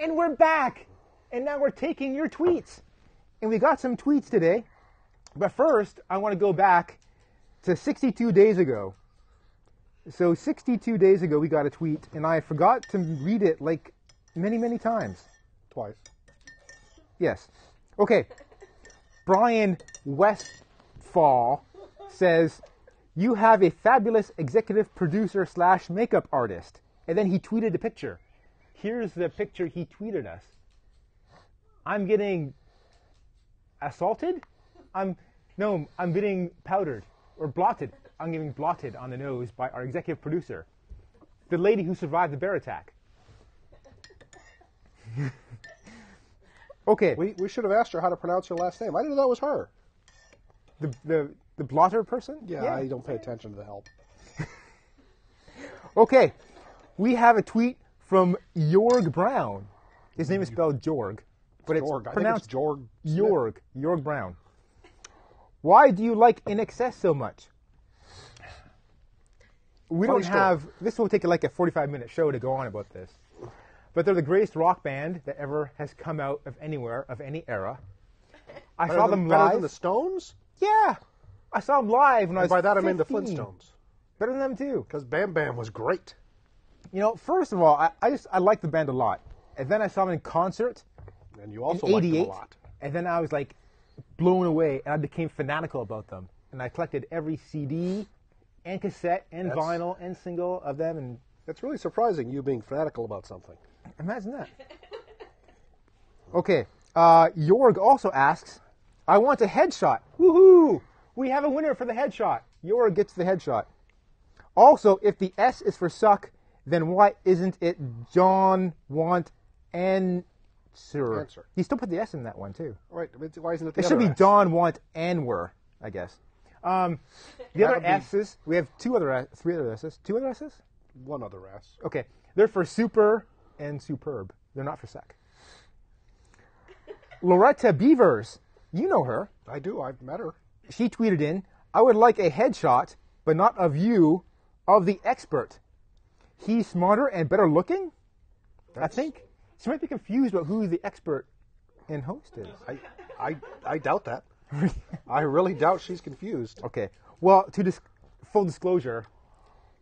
And we're back. And now we're taking your tweets. And we got some tweets today. But first, I want to go back to 62 days ago. So 62 days ago, we got a tweet, and I forgot to read it like many, many times. Twice. Yes. Okay. Brian Westfall says, "You have a fabulous executive producer / makeup artist." And then he tweeted a picture. Here's the picture he tweeted us. I'm getting assaulted? I'm getting powdered or blotted. I'm getting blotted on the nose by our executive producer, the lady who survived the bear attack. Okay. We should have asked her how to pronounce her last name. I didn't know that was her. The blotter person? Yeah, I don't pay attention to the help. Okay. We have a tweet from Jorg Brown. His name is spelled Jorg, but it's pronounced Jorg. Jorg Brown. "Why do you like In Excess so much?" We don't have... This will take like a 45-minute show to go on about this. But they're the greatest rock band that ever has come out of anywhere, of any era. I saw them live. Better than the Stones? Yeah. I saw them live when I was 15. By that I mean the Flintstones. Better than them too. Because Bam Bam was great. You know, first of all, I like the band a lot. And then I saw them in concert. And you also in liked them 88, a lot. And then I was like blown away, and I became fanatical about them. And I collected every CD and cassette and vinyl and single of them. And it's really surprising you being fanatical about something. Imagine that. Okay. Jorg also asks, "I want a headshot." Woohoo! We have a winner for the headshot. Jorg gets the headshot. Also, if the S is for suck, then why isn't it John want answer? He still put the S in that one too. Right. Why isn't it the It other should be S? Don want and were, I guess. The other S's, we have three other S's. Two other S's? One other S. Okay. They're for super and superb. They're not for sec. Loretta Beavers, you know her. I do. I've met her. She tweeted in, "I would like a headshot, but not of you, of the expert. He's smarter and better looking?" I think she might be confused about who the expert and host is. I doubt that. I really doubt she's confused. Okay. Well, full disclosure,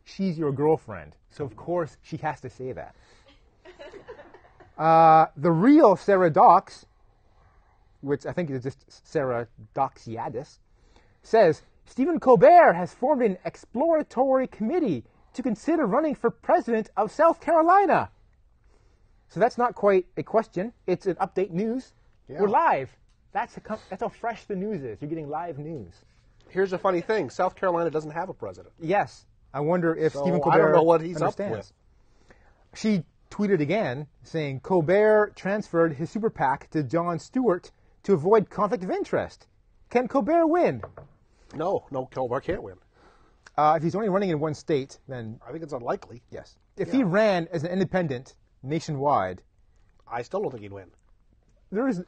she's your girlfriend, so of course she has to say that. The real Sarah Dox, which I think is just Sarah Doxiadis, says, "Stephen Colbert has formed an exploratory committee to consider running for president of South Carolina." So that's not quite a question. It's an update news. Yeah. We're live. That's how fresh the news is. You're getting live news. Here's a funny thing. South Carolina doesn't have a president. Yes. I wonder if Stephen Colbert I don't know what he's understands. Up with. She tweeted again saying, "Colbert transferred his super PAC to Jon Stewart to avoid conflict of interest. Can Colbert win?" No, Colbert can't win. If he's only running in one state, then... I think it's unlikely. Yes. If he ran as an independent nationwide... I still don't think he'd win. There is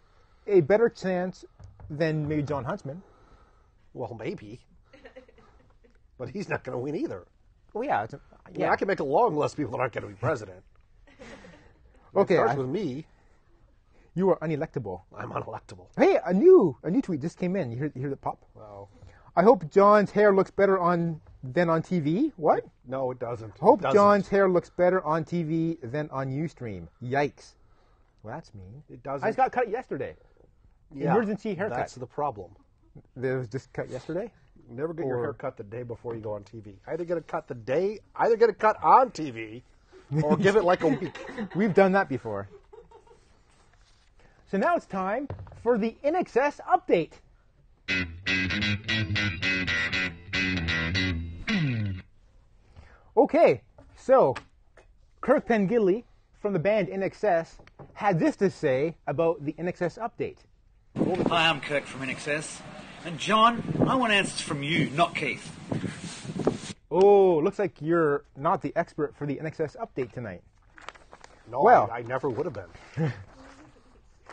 a better chance than maybe John Huntsman. Well, maybe. But he's not going to win either. Well, yeah. Yeah, I can make a long list of people that aren't going to be president. Okay. It starts with me. You are unelectable. I'm unelectable. Hey, a new tweet just came in. You hear the pop? Wow. "I hope John's hair looks better than on TV." What? No, it doesn't. Hope John's hair looks better on TV than on Ustream. Yikes. Well, that's mean. It doesn't. I just got cut yesterday. Yeah, emergency haircut. That's the problem. It was just cut yesterday? Never get your hair cut the day before you go on TV. Either get it cut on TV, or give it like a week. We've done that before. So now it's time for the In Excess update. Okay, so Kirk Pengilly from the band In Excess had this to say about the In Excess update. Hi, I'm Kirk from In Excess. And John, I want answers from you, not Keith. Oh, looks like you're not the expert for the In Excess update tonight. No, well, I never would have been.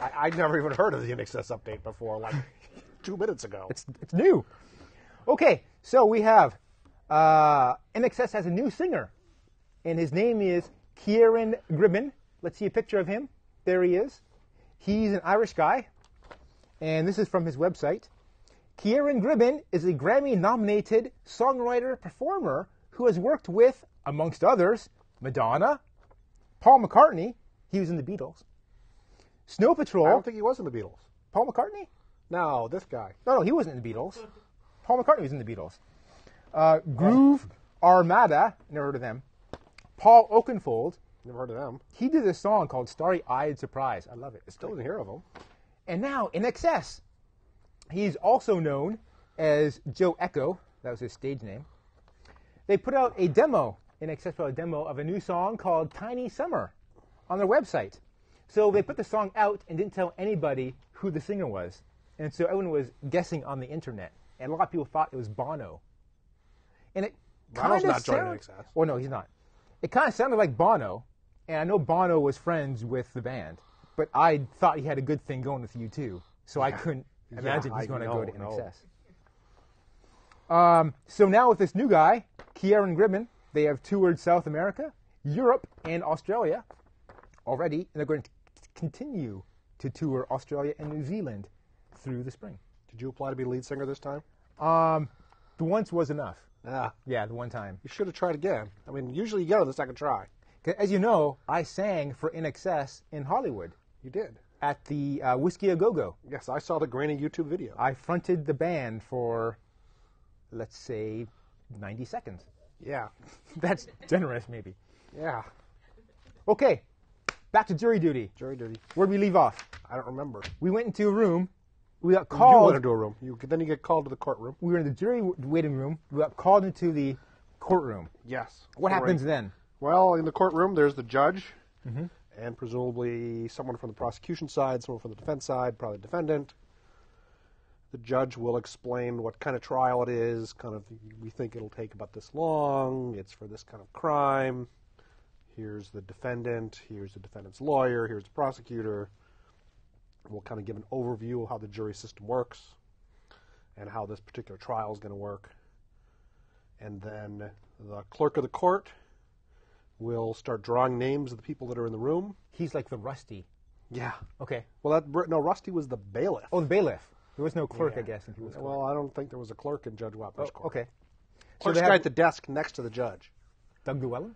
I'd never even heard of the In Excess update before, like 2 minutes ago. It's new. Okay, so we have In Excess has a new singer, and his name is Kieran Gribben. Let's see a picture of him. there he is. He's an Irish guy, and this is from his website. Kieran Gribben is a Grammy-nominated songwriter-performer who has worked with, amongst others, Madonna, Paul McCartney. He was in the Beatles. Snow Patrol. I don't think he was in the Beatles. Paul McCartney? No, this guy. No, he wasn't in the Beatles. Paul McCartney was in the Beatles. Groove Armada. Never heard of them. Paul Oakenfold. Never heard of them. He did a song called Starry-Eyed Surprise. I love it. It's Still great. didn't hear of them. And now, In Excess. He's also known as Joe Echo. That was his stage name. They put out a demo, In Excess put out a demo of a new song called Tiny Summer on their website. So they put the song out and didn't tell anybody who the singer was. And so everyone was guessing on the internet. And a lot of people thought it was Bono. And it Bono's kind of not joining In Excess. Well, no, he's not. It kind of sounded like Bono. And I know Bono was friends with the band. But I thought he had a good thing going with U2. So I couldn't imagine he's going to go to In Excess. So now with this new guy, Kieran Gribben, they have toured South America, Europe, and Australia already. And they're going to continue to tour Australia and New Zealand through the spring. Did you apply to be lead singer this time? The once was enough. Ah, Yeah, the one time. you should have tried again. I mean, usually you get on the second try. 'Cause as you know, I sang for In Excess in Hollywood You did. at the Whiskey A Go-Go. Yes, I saw the grainy YouTube video. I fronted the band for, let's say, 90 seconds. Yeah. That's generous, maybe. Yeah. Okay, back to jury duty. Jury duty. Where'd we leave off? I don't remember. We went into a room. We got You called. went into a room. Then you get called to the courtroom. We were in the jury waiting room. We got called into the courtroom. Yes. What Story. happens then? Well, in the courtroom, there's the judge, and presumably someone from the prosecution side, someone from the defense side, probably the defendant. The judge will explain what kind of trial it is. Kind of, we think it'll take about this long. It's for this kind of crime. Here's the defendant. Here's the defendant's lawyer. Here's the prosecutor. We'll kind of give an overview of how the jury system works and how this particular trial is going to work. And then the clerk of the court will start drawing names of the people that are in the room. He's like the Rusty. Yeah. Okay. Well, no, Rusty was the bailiff. Oh, the bailiff. There was no clerk, Yeah. I guess. In people's court. Well, I don't think there was a clerk in Judge Wapner's court. Okay. Clerk's they guy have at the desk next to the judge. Doug Llewellyn?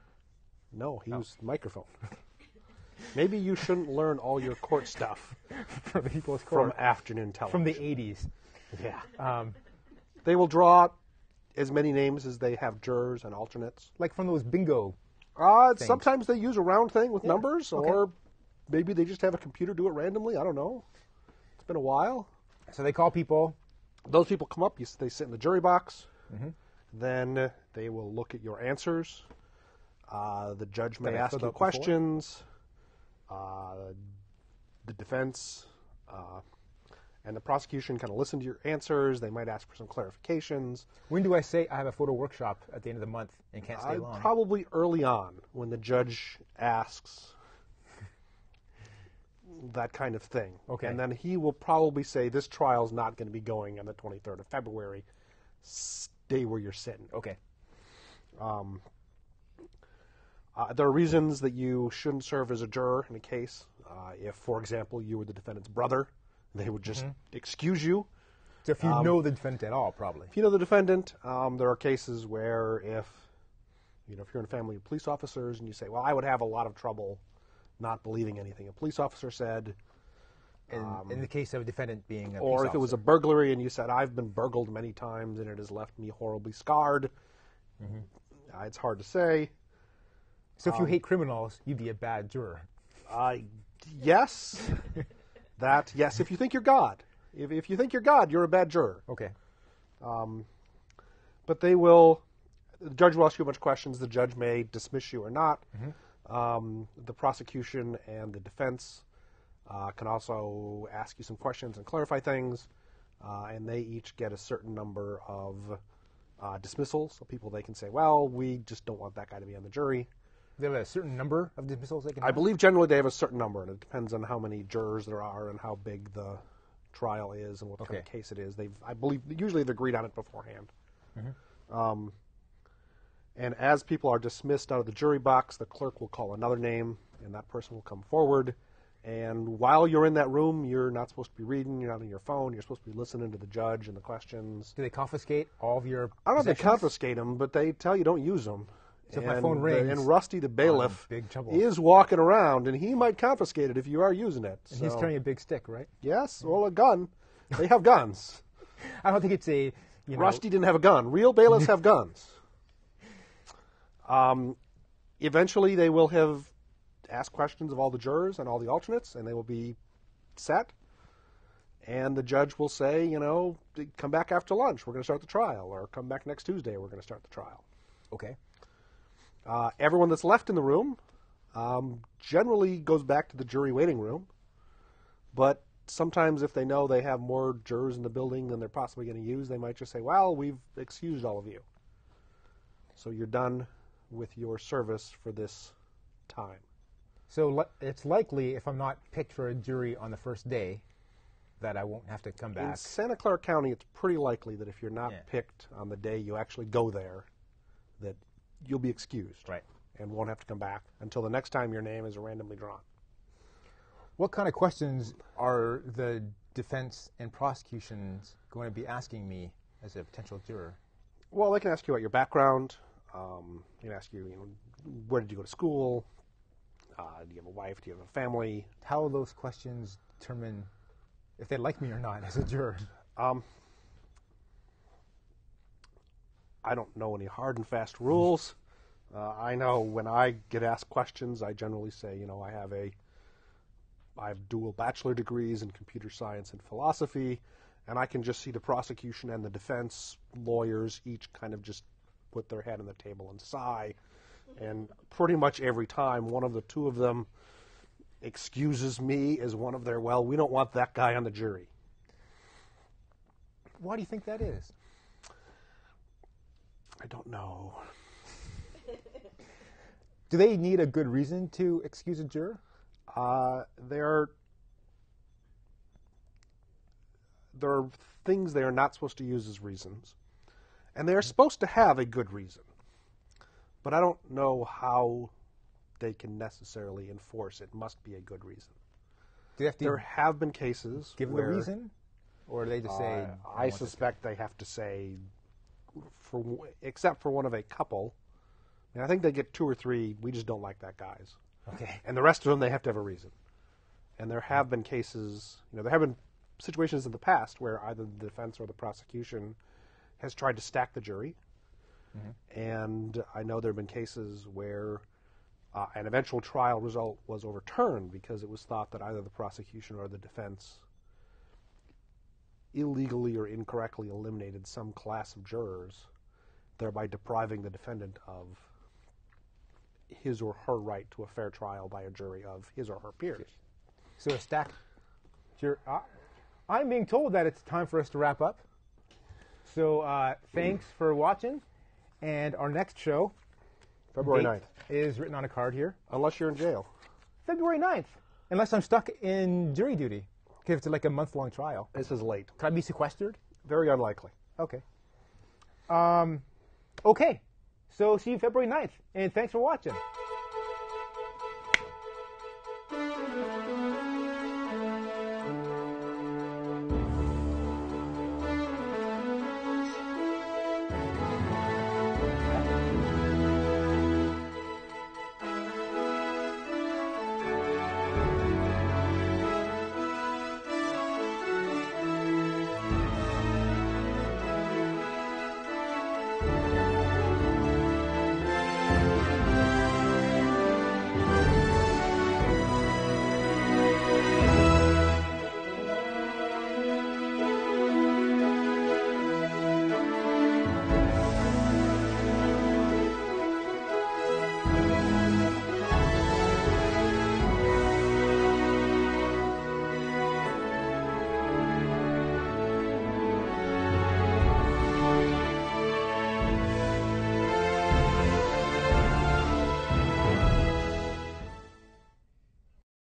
No, he used the microphone. Maybe you shouldn't learn all your court stuff From the people's from court. afternoon television. From the 80s. Yeah. They will draw as many names as they have jurors and alternates. Like from those bingo. Sometimes they use a round thing with numbers, or maybe they just have a computer do it randomly. I don't know. It's been a while. So they call people. Those people come up. They sit in the jury box. Then they will look at your answers. The judge may That I ask filled you out before? questions. The defense and the prosecution kind of listen to your answers. They might ask for some clarifications. When do I say I have a photo workshop at the end of the month and can't stay long? Probably early on when the judge asks that kind of thing. Okay. And then he will probably say, this trial's not going to be going on the 23rd of February. Stay where you're sitting. Okay. There are reasons that you shouldn't serve as a juror in a case. If, for example, you were the defendant's brother, they would just excuse you. So if you know the defendant at all, probably. If you know the defendant, there are cases where if you're in a family of police officers and you say, well, I would have a lot of trouble not believing anything a police officer said. In the case of a defendant being a Or police if it was a officer. burglary and you said, I've been burgled many times and it has left me horribly scarred. It's hard to say. So if you hate criminals, you'd be a bad juror. Yes. Yes, if you think you're God. If you think you're God, you're a bad juror. Okay. But the judge will ask you a bunch of questions. The judge may dismiss you or not. The prosecution and the defense can also ask you some questions and clarify things. And they each get a certain number of dismissals. So people, they can say, well, we just don't want that guy to be on the jury. They have a certain number of dismissals they can I have? believe generally they have a certain number, and it depends on how many jurors there are and how big the trial is and what kind of case it is. I believe usually they've agreed on it beforehand. And as people are dismissed out of the jury box, the clerk will call another name, and that person will come forward, And while you're in that room, you're not supposed to be reading. You're not on your phone. You're supposed to be listening to the judge and the questions. Do they confiscate all of your I don't know if they possessions? confiscate them, but they tell you don't use them. So if my phone rings, and Rusty the bailiff big trouble. is walking around, and he might confiscate it if you are using it. And he's carrying a big stick, right? Yes, well, a gun. They have guns. I don't think it's a, Rusty didn't have a gun. Real bailiffs have guns. Eventually, they will have asked questions of all the jurors and all the alternates, and they will be set. And the judge will say, come back after lunch. We're going to start the trial. Or come back next Tuesday. We're going to start the trial. Okay. Everyone that's left in the room generally goes back to the jury waiting room. But sometimes if they know they have more jurors in the building than they're possibly going to use, they might just say, well, we've excused all of you. So you're done with your service for this time. So it's likely, if I'm not picked for a jury on the first day, that I won't have to come back. In Santa Clara County, it's pretty likely that if you're not picked on the day you actually go there, that you'll be excused. Right. And won't have to come back until the next time your name is randomly drawn. What kind of questions are the defense and prosecutions going to be asking me as a potential juror? Well, they can ask you about your background. They can ask you, where did you go to school? Do you have a wife? Do you have a family? How will those questions determine if they like me or not as a juror? I don't know any hard and fast rules. I know when I get asked questions, I generally say, I have dual bachelor degrees in computer science and philosophy, and I can just see the prosecution and the defense lawyers each kind of just put their head on the table and sigh. And pretty much every time, one of the two of them excuses me as one of their, well, we don't want that guy on the jury. Why do you think that is? I don't know. Do they need a good reason to excuse a juror? There are things they are not supposed to use as reasons. And they are supposed to have a good reason. But I don't know how they can necessarily enforce it. Must be a good reason. Do they have to There have been cases give where, the reason? Or do they just say... I suspect they have to say, except for one of a couple, and I think they get 2 or 3, we just don't like that guy's. Okay. And the rest of them, they have to have a reason. And there have been cases, there have been situations in the past where either the defense or the prosecution has tried to stack the jury. Mm-hmm. And I know there have been cases where an eventual trial result was overturned because it was thought that either the prosecution or the defense illegally or incorrectly eliminated some class of jurors, thereby depriving the defendant of his or her right to a fair trial by a jury of his or her peers. So a stacked jury... I'm being told that it's time for us to wrap up. So thanks for watching. And our next show... February 9th. ...is written on a card here. Unless you're in jail. February 9th. Unless I'm stuck in jury duty. Because it's like a month-long trial. This is late. Could I be sequestered? Very unlikely. Okay. Okay. So see you February 9th. And thanks for watching.